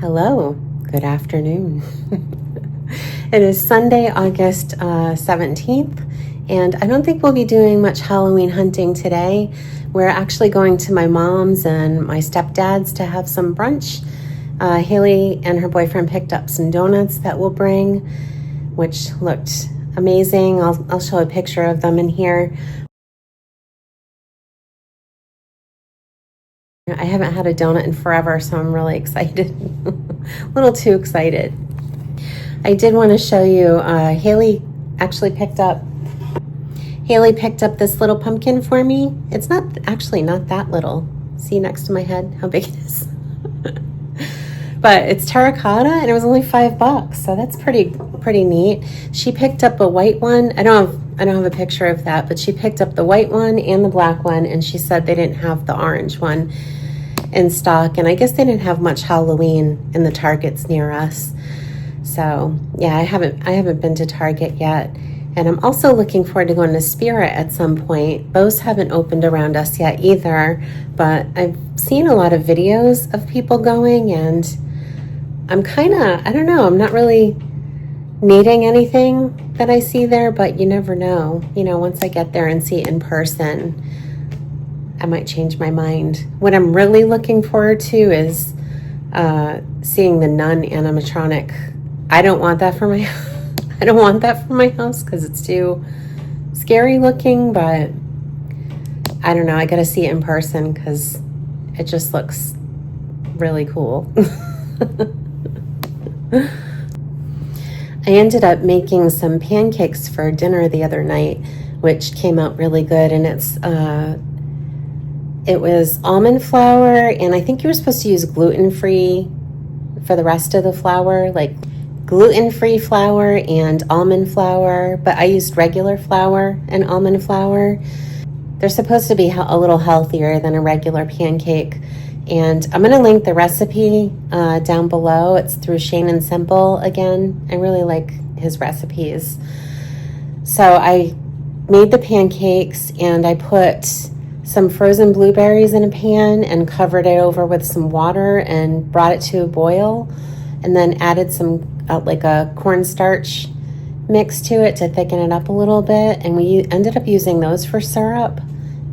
Hello, good afternoon. It is Sunday, August 17th, and I don't think we'll be doing much Halloween hunting today. We're actually going to my mom's and my stepdad's to have some brunch. Haley and her boyfriend picked up some donuts that we'll bring, which looked amazing. I'll show a picture of them in here. I haven't had a donut in forever, so I'm really excited. A little too excited. I did want to show you, Haley picked up this little pumpkin for me. It's not that little. See next to my head how big it is? But it's terracotta and it was only $5, so that's pretty neat. She picked up a white one. I don't have a picture of that, but she picked up the white one and the black one, and she said they didn't have the orange one in stock, and I guess they didn't have much Halloween in the Targets near us. So yeah, I haven't been to Target yet, and I'm also looking forward to going to Spirit at some point. Those haven't opened around us yet either, but I've seen a lot of videos of people going, and I'm I don't know, I'm not really needing anything that I see there, but you never know. You know, once I get there and see it in person, I might change my mind. What I'm really looking forward to is seeing the nun animatronic. I don't want that for my house because it's too scary looking, but I don't know. I got to see it in person because it just looks really cool. I ended up making some pancakes for dinner the other night, which came out really good, and it was almond flour, and I think you were supposed to use gluten-free for the rest of the flour, like gluten-free flour and almond flour, but I used regular flour and almond flour. They're supposed to be a little healthier than a regular pancake, and I'm going to link the recipe down below. It's through Shane and Simple again. I really like his recipes. So I made the pancakes, and I put some frozen blueberries in a pan and covered it over with some water and brought it to a boil, and then added some like a cornstarch mix to it to thicken it up a little bit, and we ended up using those for syrup,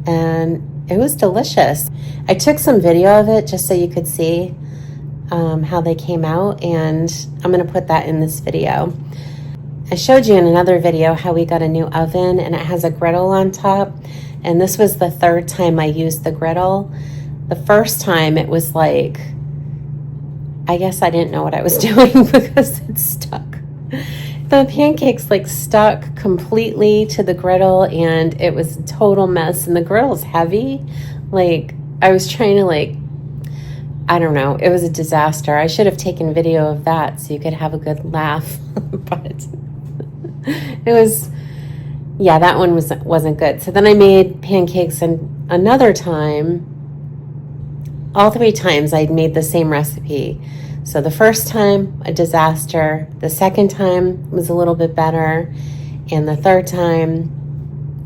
and it was delicious. I took some video of it just so you could see how they came out, and I'm going to put that in this video. I showed you in another video how we got a new oven, and it has a griddle on top, and this was the third time I used the griddle. The first time it was like, I guess I didn't know what I was doing because it stuck. The pancakes like stuck completely to the griddle, and it was a total mess, and the griddle's heavy. Like, I was trying to I don't know, it was a disaster. I should have taken video of that so you could have a good laugh. But it was, yeah, that one wasn't good. So then I made pancakes another time. All 3 times I made the same recipe. So the first time, a disaster. The second time was a little bit better. And the third time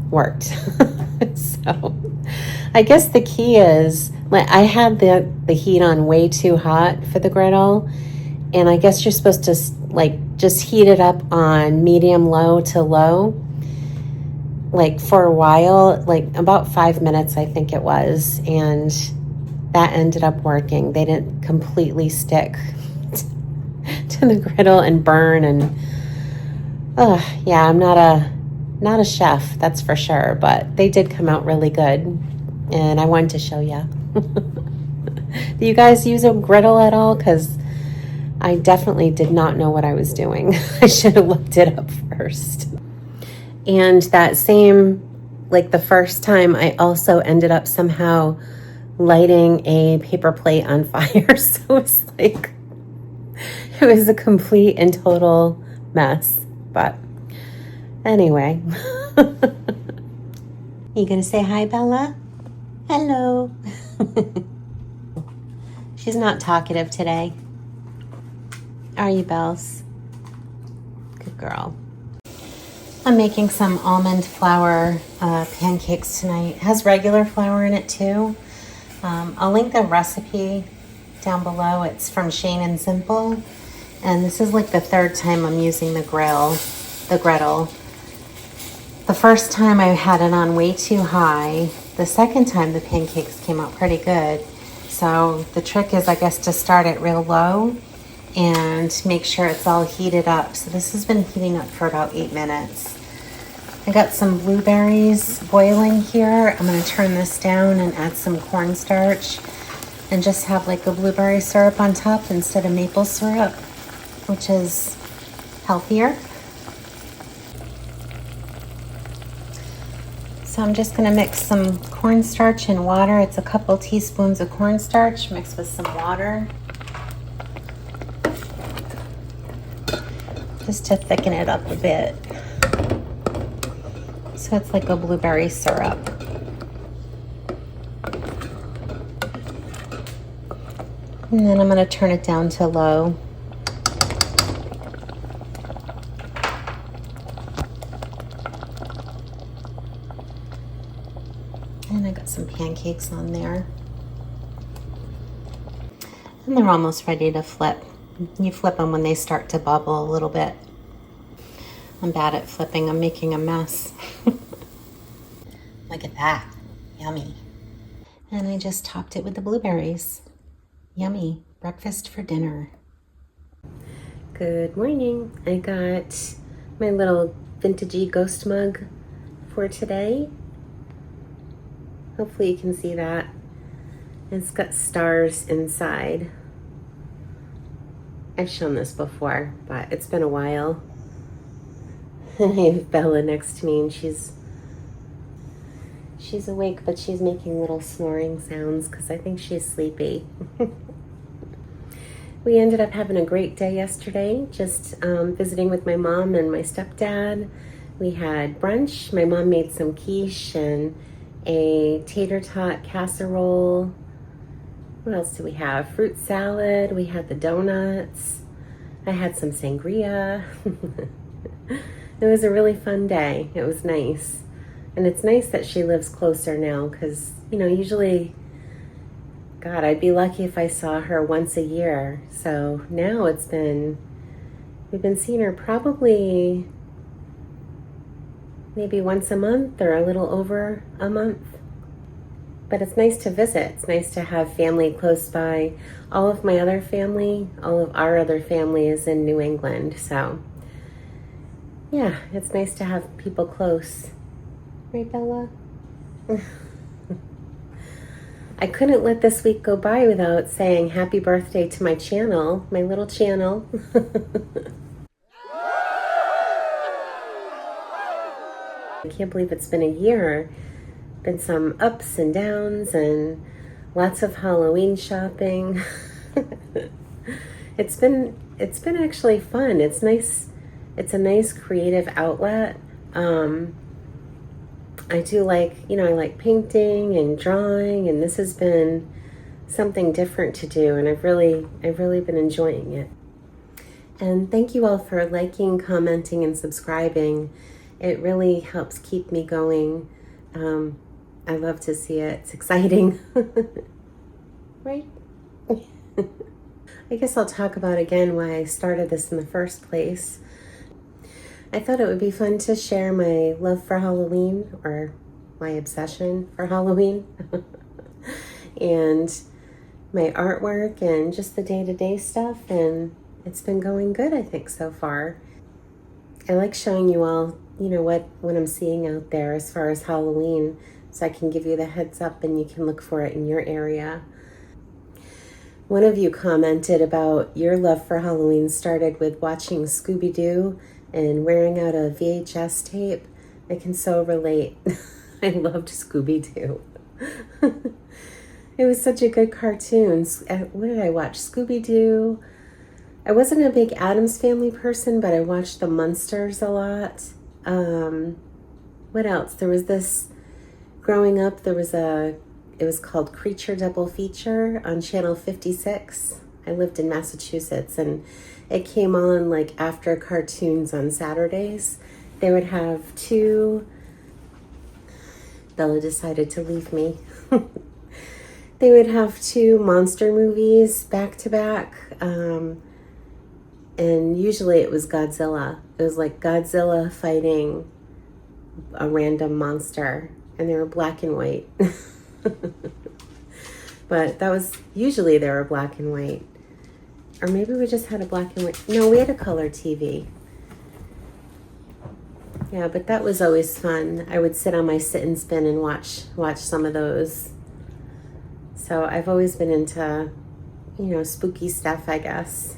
worked. So I guess the key is, I had the heat on way too hot for the griddle. And I guess you're supposed to just heat it up on medium low to low, for a while, about 5 minutes, I think it was. And that ended up working. They didn't completely stick to the griddle and burn, and yeah, I'm not a chef, that's for sure, but they did come out really good, and I wanted to show you. Do you guys use a griddle at all? Because I definitely did not know what I was doing. I should have looked it up first. And that same, the first time, I also ended up somehow lighting a paper plate on fire. So it was a complete and total mess. But anyway. You gonna say hi, Bella? Hello. She's not talkative today. Are you, Bells? Good girl. I'm making some almond flour pancakes tonight. It has regular flour in it too. I'll link the recipe down below. It's from Shane and Simple. And this is like the third time I'm using the griddle. The first time I had it on way too high. The second time the pancakes came out pretty good. So the trick is, I guess, to start it real low and make sure it's all heated up. So this has been heating up for about 8 minutes. I got some blueberries boiling here. I'm gonna turn this down and add some cornstarch and just have like a blueberry syrup on top instead of maple syrup, which is healthier. So I'm just gonna mix some cornstarch and water. It's a couple teaspoons of cornstarch mixed with some water, just to thicken it up a bit. So it's like a blueberry syrup. And then I'm gonna turn it down to low. And I got some pancakes on there. And they're almost ready to flip. You flip them when they start to bubble a little bit. I'm bad at flipping. I'm making a mess. Look at that. Yummy. And I just topped it with the blueberries. Yummy. Breakfast for dinner. Good morning. I got my little vintagey ghost mug for today. Hopefully you can see that. It's got stars inside. I've shown this before, but it's been a while. I have Bella next to me, and she's awake, but she's making little snoring sounds because I think she's sleepy. We ended up having a great day yesterday, just visiting with my mom and my stepdad. We had brunch. My mom made some quiche and a tater tot casserole. What else do we have? Fruit salad. We had the donuts. I had some sangria. It was a really fun day. It was nice. And it's nice that she lives closer now because, you know, usually, God, I'd be lucky if I saw her once a year. So now we've been seeing her probably maybe once a month or a little over a month. But it's nice to visit. It's nice to have family close by. All of our other family is in New England. So yeah, it's nice to have people close. Right, Bella? I couldn't let this week go by without saying happy birthday to my channel, my little channel. I can't believe it's been a year. Been some ups and downs and lots of Halloween shopping. It's been actually fun. It's nice. It's a nice creative outlet. I do like, I like painting and drawing, and this has been something different to do, and I've really been enjoying it. And thank you all for liking, commenting, and subscribing. It really helps keep me going. I love to see it. It's exciting. Right? I guess I'll talk about again why I started this in the first place. I thought it would be fun to share my love for Halloween, or my obsession for Halloween, and my artwork and just the day-to-day stuff, and it's been going good, I think, so far. I like showing you all, what I'm seeing out there as far as Halloween, so I can give you the heads up and you can look for it in your area. One of you commented about your love for Halloween started with watching Scooby-Doo and wearing out a VHS tape. I can so relate. I loved Scooby-Doo. It was such a good cartoon. What did I watch? Scooby-Doo. I wasn't a big Addams Family person, but I watched the Munsters a lot. What else? There was this, growing up, it was called Creature Double Feature on Channel 56. I lived in Massachusetts, and it came on like after cartoons on Saturdays. They would have Bella decided to leave me. they would have two monster movies back to back. And usually it was Godzilla. It was like Godzilla fighting a random monster, and they were black and white. But that was, usually they were black and white. Or maybe we just had a black and white. No, we had a color TV. Yeah, but that was always fun. I would sit on my sit and spin and watch some of those. So I've always been into, spooky stuff, I guess.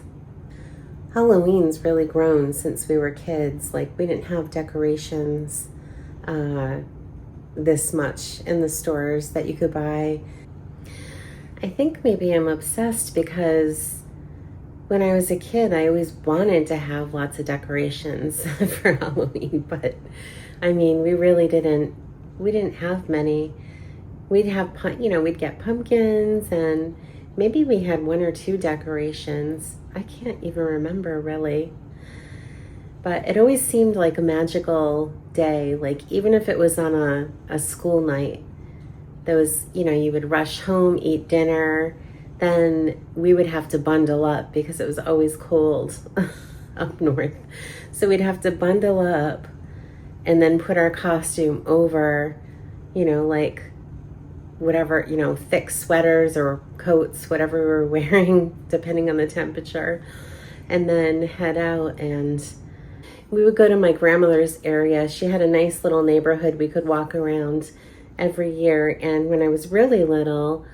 Halloween's really grown since we were kids. Like, we didn't have decorations this much in the stores that you could buy. I think maybe I'm obsessed because when I was a kid, I always wanted to have lots of decorations for Halloween, but I mean, we didn't have many. We'd get pumpkins, and maybe we had one or two decorations. I can't even remember really. But it always seemed like a magical day. Like, even if it was on a school night, there was, you would rush home, eat dinner, then we would have to bundle up because it was always cold up north. So we'd have to bundle up and then put our costume over, like whatever, thick sweaters or coats, whatever we were wearing, depending on the temperature, and then head out. And we would go to my grandmother's area. She had a nice little neighborhood we could walk around every year. And when I was really little,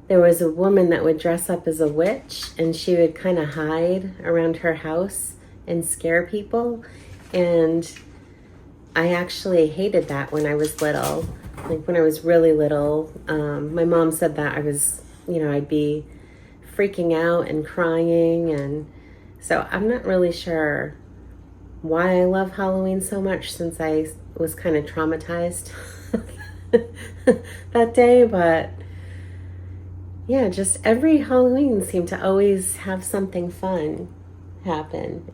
there was a woman that would dress up as a witch, and she would kind of hide around her house and scare people. And I actually hated that when I was little. Like, when I was really little, my mom said that I was, I'd be freaking out and crying. And so I'm not really sure why I love Halloween so much, since I was kind of traumatized that day. But yeah, just every Halloween seemed to always have something fun happen.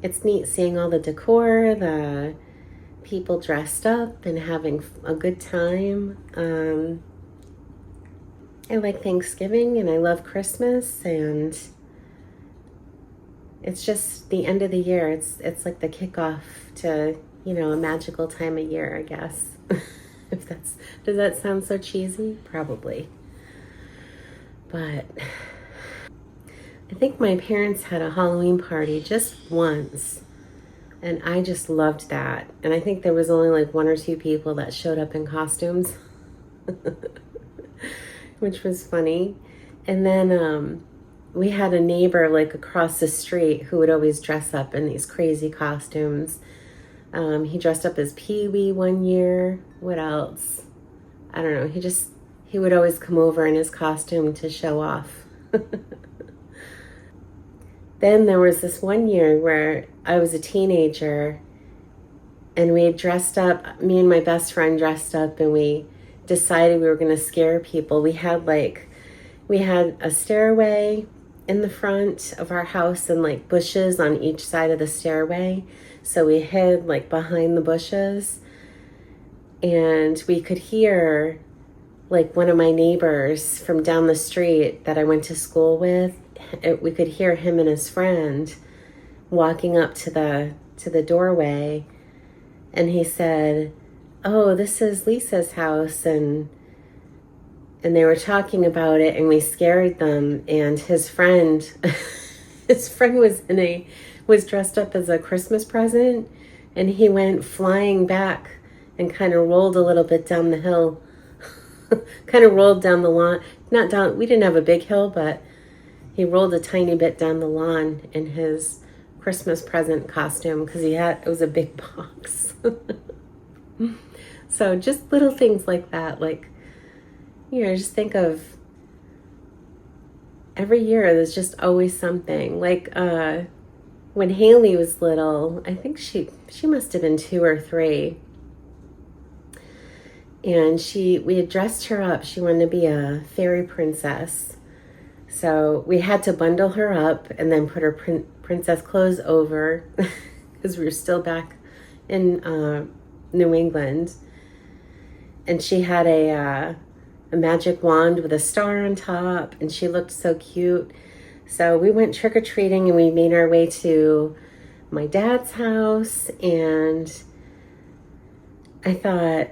It's neat seeing all the decor, the people dressed up and having a good time. I like Thanksgiving, and I love Christmas, and it's just the end of the year. It's like the kickoff to, a magical time of year, I guess. Does that sound so cheesy? Probably. But I think my parents had a Halloween party just once, and I just loved that. And I think there was only like one or two people that showed up in costumes, which was funny. And then we had a neighbor like across the street who would always dress up in these crazy costumes. He dressed up as Pee-wee one year. What else? I don't know. He would always come over in his costume to show off. Then there was this one year where I was a teenager, and we had dressed up, me and my best friend dressed up, and we decided we were going to scare people. We had a stairway in the front of our house and like bushes on each side of the stairway. So we hid like behind the bushes, and we could hear like one of my neighbors from down the street that I went to school with. We could hear him and his friend walking up to the doorway, and he said, "Oh, this is Lisa's house," and they were talking about it, and we scared them. And his friend was dressed up as a Christmas present, and he went flying back and kind of rolled a little bit down the hill. Kind of rolled down the lawn. Not down, we didn't have a big hill, but he rolled a tiny bit down the lawn in his Christmas present costume, because it was a big box. So just little things like that, like, just think of every year there's just always something. Like when Haley was little, I think she must have been 2 or 3. And we had dressed her up. She wanted to be a fairy princess. So we had to bundle her up and then put her princess clothes over, because we were still back in New England. And she had a magic wand with a star on top, and she looked so cute. So we went trick-or-treating, and we made our way to my dad's house, and I thought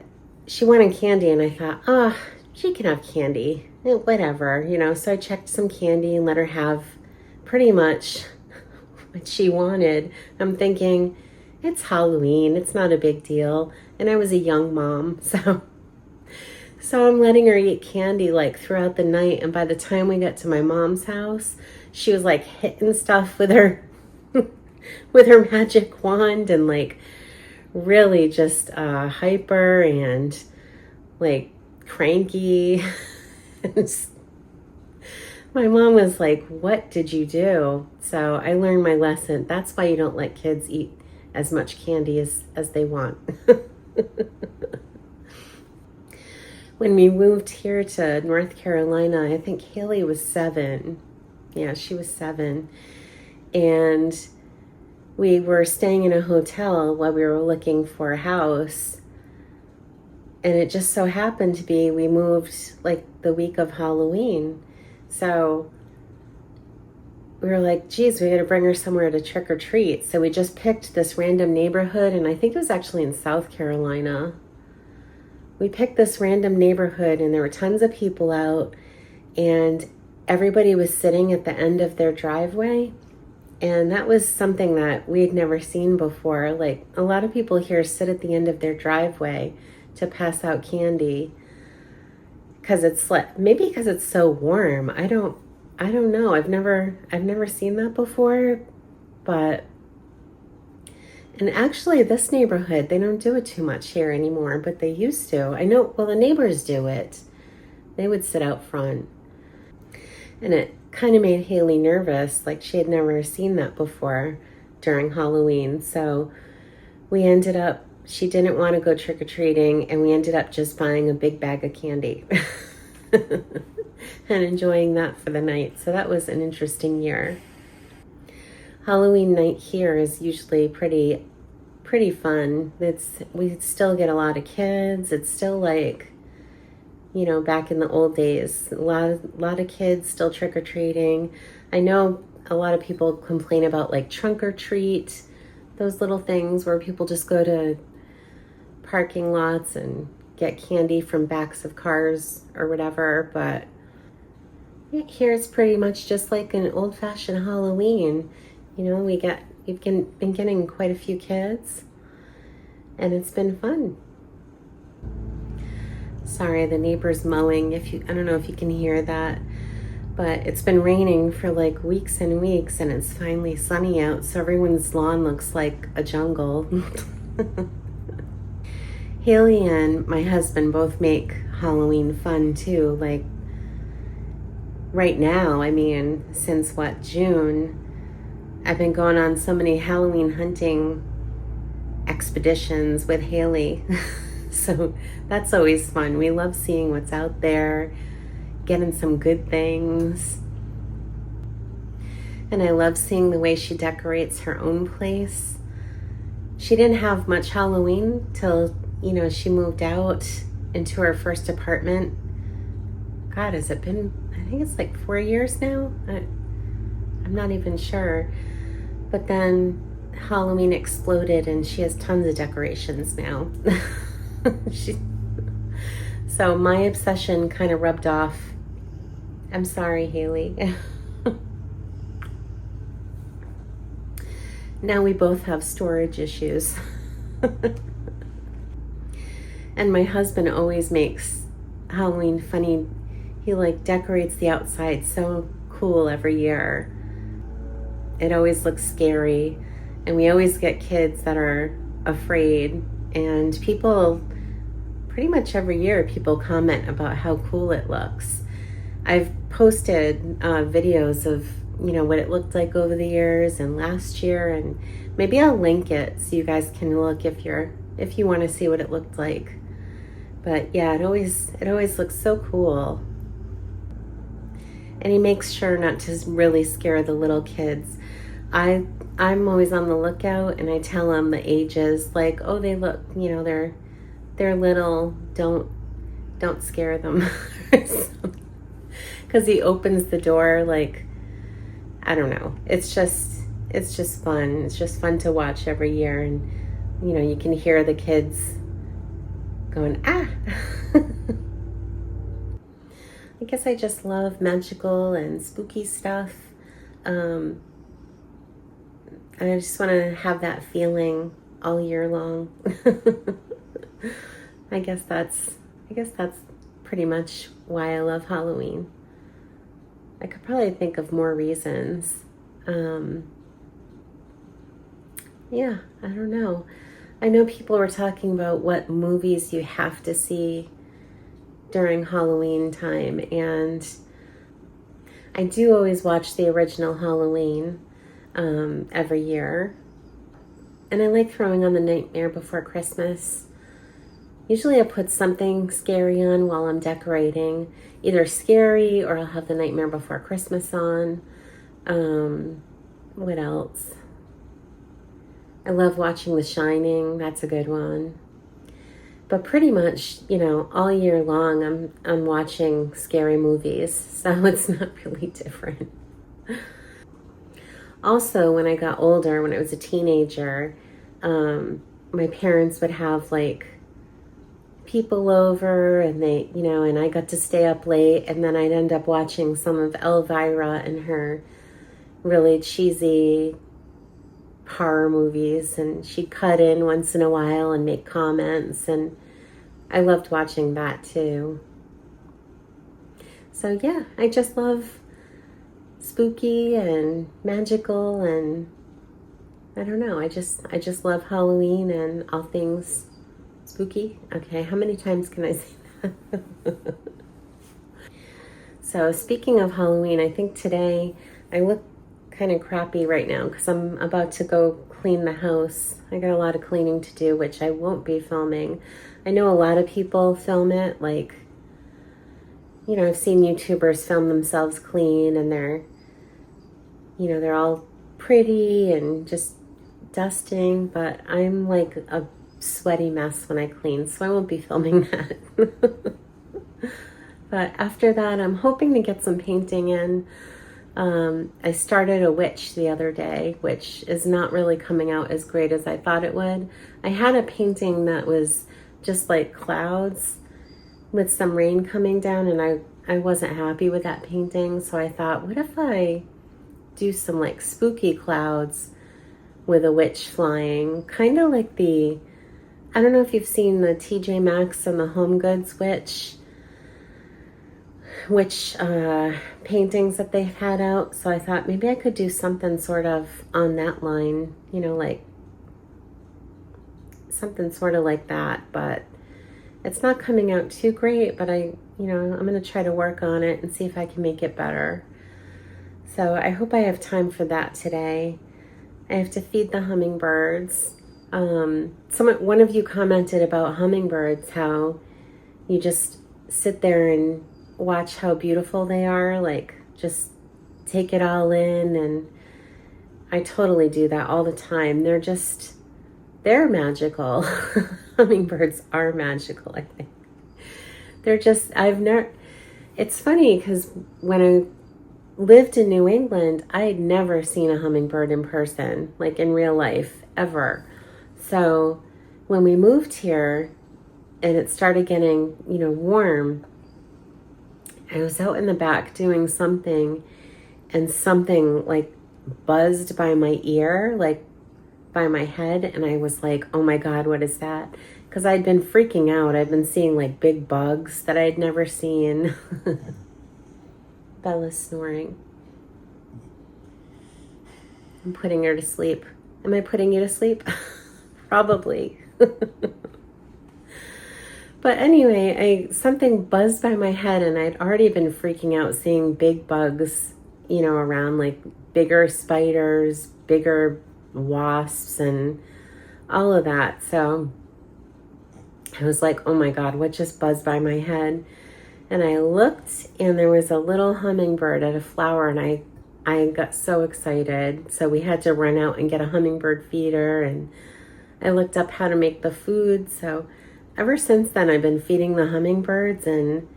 she wanted candy, and I thought, she can have candy, whatever, So I checked some candy and let her have pretty much what she wanted. I'm thinking, it's Halloween, it's not a big deal. And I was a young mom, so I'm letting her eat candy like throughout the night. And by the time we got to my mom's house, she was like hitting stuff with her with her magic wand, and like really just hyper and like cranky. And my mom was like, "What did you do?" So I learned my lesson. That's why you don't let kids eat as much candy as they want. When we moved here to North Carolina, I think Haley was 7. Yeah, she was 7. And we were staying in a hotel while we were looking for a house. And it just so happened to be we moved like the week of Halloween. So we were like, geez, we got to bring her somewhere to trick or treat. So we just picked this random neighborhood, and I think it was actually in South Carolina. We picked this random neighborhood, and there were tons of people out, and everybody was sitting at the end of their driveway. And that was something that we'd never seen before. Like, a lot of people here sit at the end of their driveway to pass out candy because maybe because it's so warm. I don't know. I've never seen that before, but and actually this neighborhood, they don't do it too much here anymore, but they used to. I know, well, the neighbors do it. They would sit out front. And it kind of made Haley nervous, like she had never seen that before during Halloween. So she didn't want to go trick-or-treating, and we ended up just buying a big bag of candy and enjoying that for the night. So that was an interesting year. Halloween night here is usually pretty fun. We still get a lot of kids. It's still like, back in the old days, a lot of kids still trick-or-treating. I know a lot of people complain about like trunk or treat, those little things where people just go to parking lots and get candy from backs of cars or whatever. But here it's pretty much just like an old-fashioned Halloween. We've been getting quite a few kids, and it's been fun. Sorry, the neighbor's mowing. I don't know if you can hear that, but it's been raining for like weeks and weeks, and it's finally sunny out, so everyone's lawn looks like a jungle. Haley and my husband both make Halloween fun too. Like right now, since June, I've been going on so many Halloween hunting expeditions with Haley. So that's always fun. We love seeing what's out there, getting some good things. And I love seeing the way she decorates her own place. She didn't have much Halloween till, she moved out into her first apartment. God, has it been, I think it's like 4 years now? I'm not even sure. But then Halloween exploded, and she has tons of decorations now. So my obsession kind of rubbed off. I'm sorry, Haley. Now we both have storage issues. And my husband always makes Halloween funny. He decorates the outside so cool every year. It always looks scary, and we always get kids that are afraid, and people, pretty much every year, people comment about how cool it looks. I've posted videos of, what it looked like over the years and last year, and maybe I'll link it so you guys can look if you want to see what it looked like. But yeah, it always looks so cool. And he makes sure not to really scare the little kids. I'm always on the lookout, and I tell them the ages, like, oh, they look, they're little, don't don't scare them. Because he opens the door like, I don't know. It's just fun. It's just fun to watch every year. And, you know, you can hear the kids going, ah. I guess I just love magical and spooky stuff. I just want to have that feeling all year long. I guess that's pretty much why I love Halloween. I could probably think of more reasons. Yeah, I don't know. I know people were talking about what movies you have to see during Halloween time, and I do always watch the original Halloween every year. And I like throwing on The Nightmare Before Christmas. Usually I put something scary on while I'm decorating. Either scary or I'll have The Nightmare Before Christmas on. What else? I love watching The Shining. That's a good one. But pretty much, you know, all year long I'm watching scary movies. So it's not really different. Also, when I got older, when I was a teenager, my parents would have like people over, and they, you know, and I got to stay up late, and then I'd end up watching some of Elvira and her really cheesy horror movies, and she'd cut in once in a while and make comments, and I loved watching that too. So yeah, I just love spooky and magical, and I don't know, I just love Halloween and all things spooky. Okay, how many times can I say that? So speaking of Halloween, I think today I look kind of crappy right now because I'm about to go clean the house. I got a lot of cleaning to do, which I won't be filming. I know a lot of people film it, like, you know, I've seen YouTubers film themselves clean, and they're, you know, they're all pretty and just dusting, but I'm like a sweaty mess when I clean, so I won't be filming that. But after that, I'm hoping to get some painting in. I started a witch the other day, which is not really coming out as great as I thought it would. I had a painting that was just like clouds with some rain coming down, and I wasn't happy with that painting, so I thought, what if I do some like spooky clouds with a witch flying, kind of like the, I don't know if you've seen the TJ Maxx and the Home Goods witch paintings that they've had out. So I thought maybe I could do something sort of on that line, you know, like something sort of like that, but it's not coming out too great, but I'm going to try to work on it and see if I can make it better. So I hope I have time for that today. I have to feed the hummingbirds. One of you commented about hummingbirds, how you just sit there and watch how beautiful they are, like just take it all in, and I totally do that all the time. They're magical. Hummingbirds are magical, I think. It's funny because when I lived in New England, I had never seen a hummingbird in person, like in real life, ever. So when we moved here and it started getting, warm, I was out in the back doing something, and something like buzzed by my ear, like by my head, and I was like, oh my God, what is that? Because I'd been freaking out. I'd been seeing like big bugs that I'd never seen. Bella's snoring. I'm putting her to sleep. Am I putting you to sleep? Probably. But anyway, something buzzed by my head, and I'd already been freaking out seeing big bugs, around, like bigger spiders, bigger wasps, and all of that. So I was like, oh my God, what just buzzed by my head? And I looked, and there was a little hummingbird at a flower, and I got so excited. So we had to run out and get a hummingbird feeder, and I looked up how to make the food. So ever since then, I've been feeding the hummingbirds, and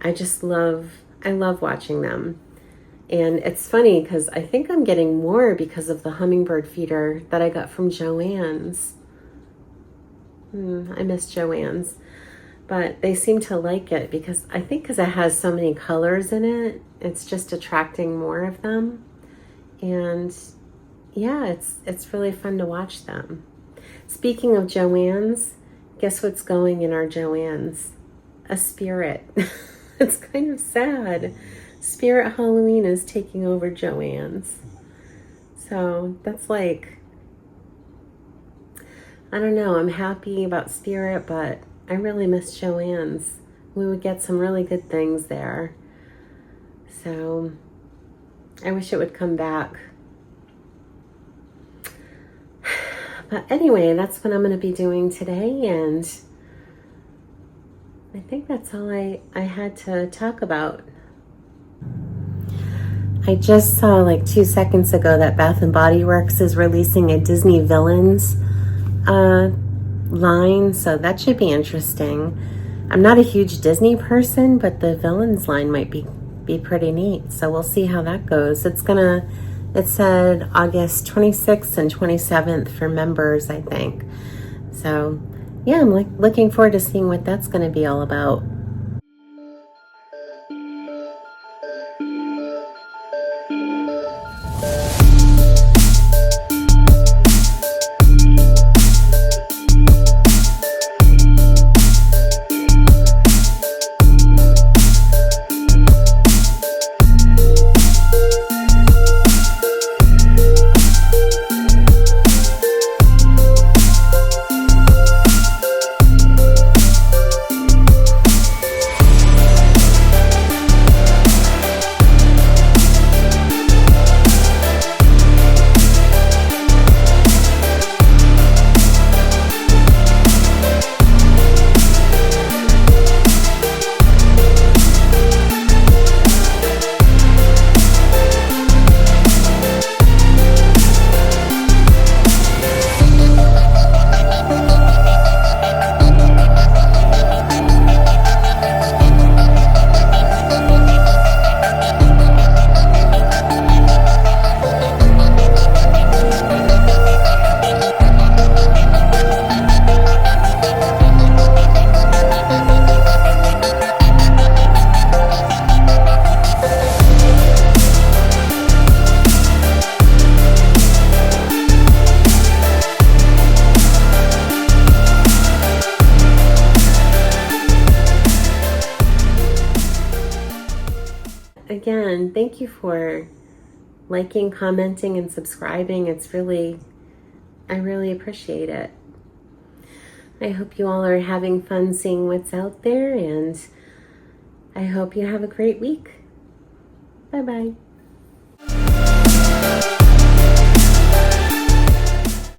I love watching them. And it's funny because I think I'm getting more because of the hummingbird feeder that I got from Joann's. I miss Joann's. But they seem to like it because it has so many colors in it, it's just attracting more of them. And yeah, it's really fun to watch them. Speaking of Joann's, guess what's going in our Joann's? A spirit. It's kind of sad. Spirit Halloween is taking over Joann's. So that's like, I don't know, I'm happy about Spirit, but I really miss Joann's. We would get some really good things there. So I wish it would come back. But anyway, that's what I'm going to be doing today, and I think that's all I had to talk about. I just saw like 2 seconds ago that Bath & Body Works is releasing a Disney Villains line, so that should be interesting. I'm not a huge Disney person, but the Villains line might be pretty neat, so we'll see how that goes. It said August 26th and 27th for members, I think. So yeah, I'm looking forward to seeing what that's going to be all about. Again, thank you for liking, commenting, and subscribing. I really appreciate it. I hope you all are having fun seeing what's out there, and I hope you have a great week. Bye-bye.